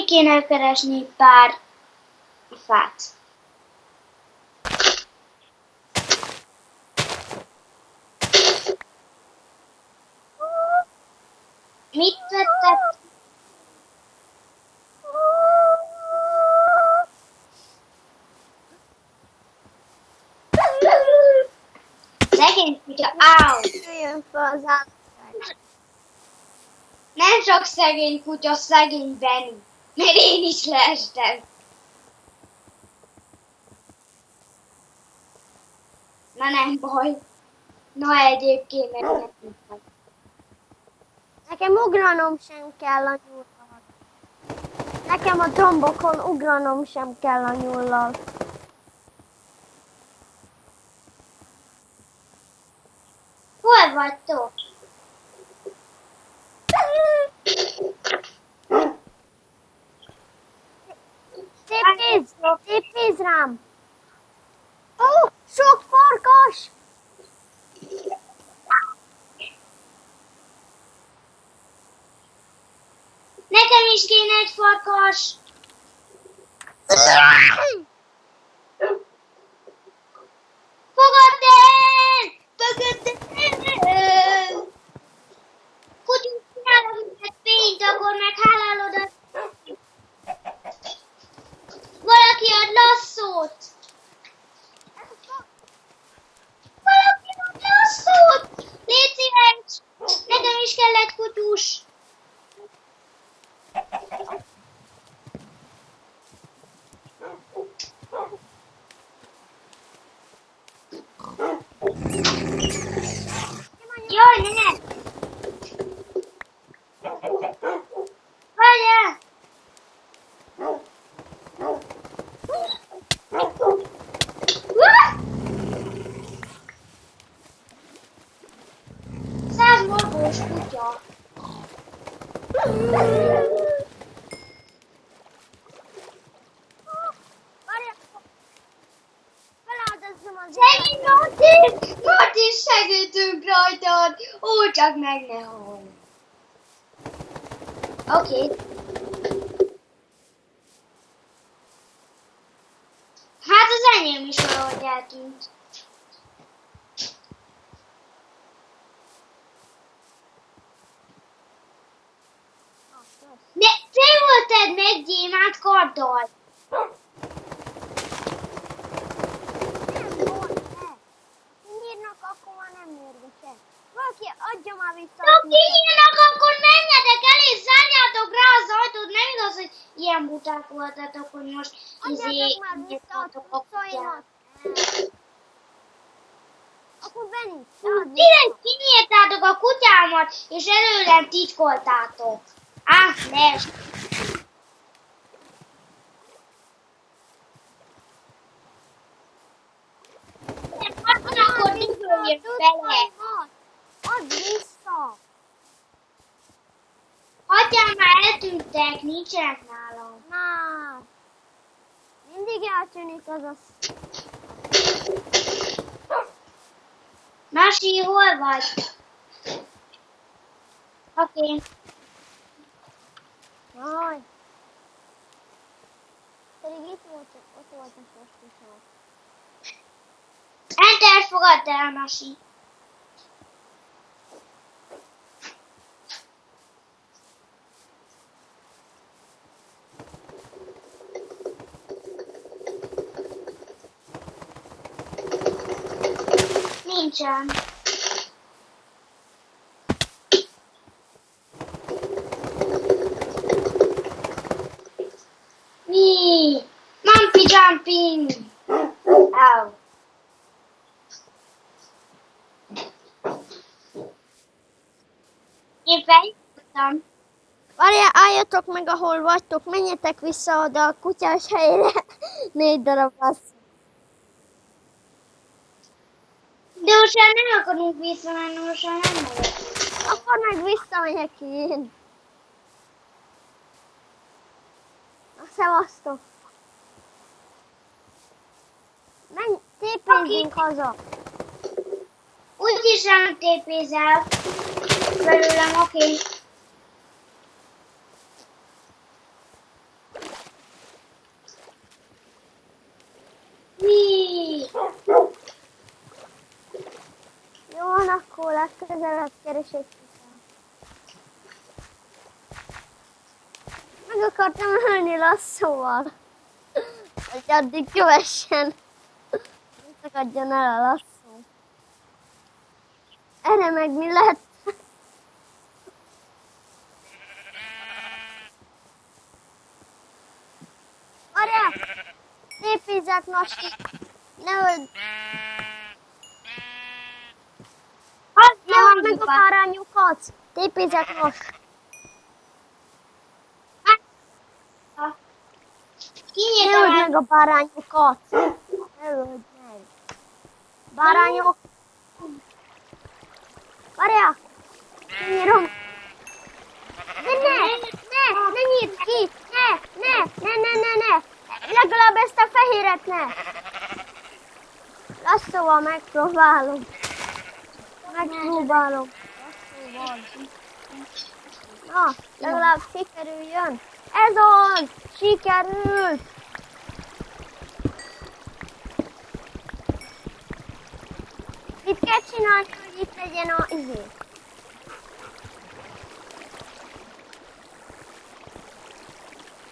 kéne keresni pár fát. Mit vetted? Szegény kutya, áú! Jöjjön fel az állatság. Nem csak szegény kutya, szegény Benni. Mert én is leestem. Na nem baj. Na egyébként meg nem baj. Nekem ugranom sem kell a nyullal. Nekem a dombokon ugranom sem kell a nyullal. Hol vagytok? Tépéz rám! Ó, sok farkas! Nekem is kéne egy farkas. Fogad el! Fogad el! Kutyunk csinálok minket fényt, akkor meghálálod a... Valaki ad lasszót! Valaki ad lasszót! Légy szíves! Nekem is kell egy kutyus! Jaj, ne! Várjál! Száz morgós kutya! Segíts, Martin! Martin, segítünk rajtad! Ó, csak meg ne hallj! Oké. Hát az enyém is valahogy eltűnt. Ne, te jól tedd meg gyémánt karddal! Valaki adja már vissza. Ha kinyílnak, akkor menjetek el és zárjátok rá az ajtót. Nem igaz, hogy ilyen buták voltatok, hogy most Adjátok már vissza a cuccaimat. Akkor Benni, direkt kinyírtátok a kutyámat, és előlem titkoltátok. Les! Akkor mindjárt bele. Add vissza! Adjál már, eltűntek, nincsenek nálam. Na, mindig eltűnik az a... Masi, hol vagy? Oké. Jaj. Pedig itt ott volt a sostusó. Enter, fogadd el, Masi. Nincsen. Mi? Monkey jumping. Ow. Én feljutottam. Várjál, álljatok meg, ahol vagytok, menjetek vissza oda a kutyás helyre. 4 darab lesz. De most már nem akarunk visszamenni, most már nem megyek. Akkor meg visszamegyek én. Na, szevasztok. Menj, tépézzünk haza. Úgyis rám tépézel. Belőlem, oké. közelebb keresett. Meg akartam ölni lasszóval. Hogy addig kövessen. Nem szakadjon el a lasszó. Erre meg mi lett? Arra! Tépízzek, Nasi! Ne öld! Ne öld meg a bárányokat! Tépízzek, Nos! Ne Kinyitom öld el. meg a bárányokat! Ne öld meg! Bárányok! Várjál! Kinyírom! De ne nyitd ki! Ne! Legalább ezt a fehéret ne! Lasszóval megpróbálom. Lasszóval. Na, legalább sikerüljön. Ez az! Sikerült! Itt kell csinálni, hogy itt legyen a izé.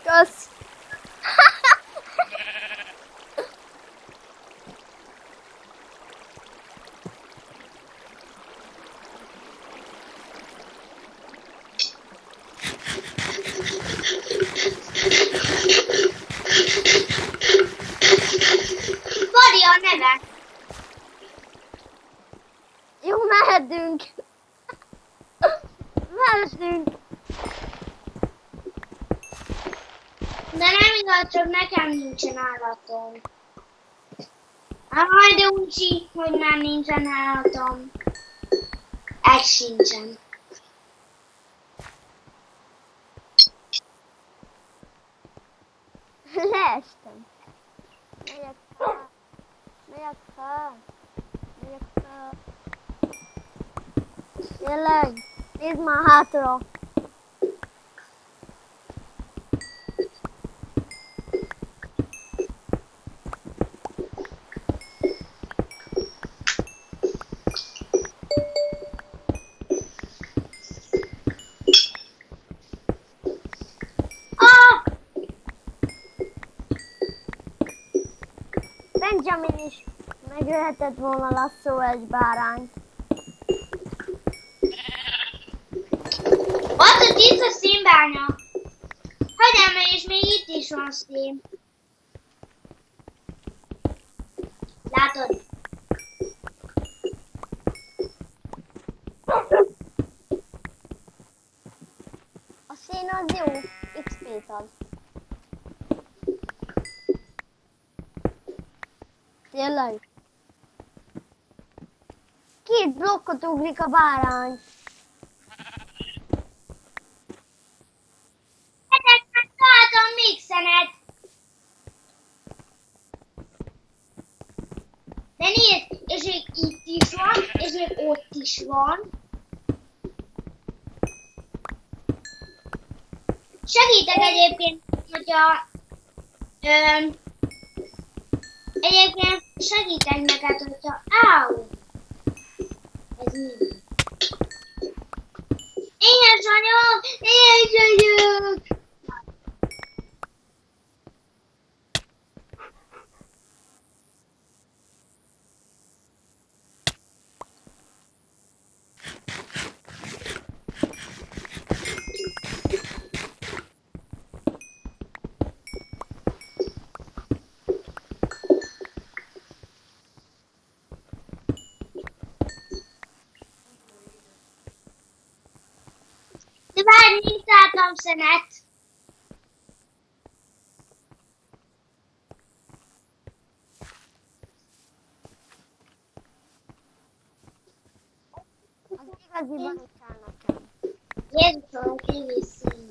Kösz! Bari a neve. Jó, mehetünk! Mehetünk! De nem igaz, csak nekem nincsen állatom. Aj, de uncsi, hogy már nincsen állatom. Egy sincsen. Leestem. Megyek fel. Tényleg, nézd már hátra. Ah! Benjamin is megölhetett volna lasszó egy bárányt. Ott a tiszta színbánya. Hogy emel, és még itt is van szín. Látod? A szín az jó, XP-t ad. Tényleg? Két blokkot ugrik a bárány. Ezeknek találtam mixenet. De nézd, és még itt is van, és még ott is van. Segítek egyébként, hogyha... egyébként segítek neked, hogyha... Áú! Ez mi? Éhes vagyok! Éhes vagyok! De várj, nincs láttam szenet. Az igazi barátság nekem. Jézusom, kiviszi.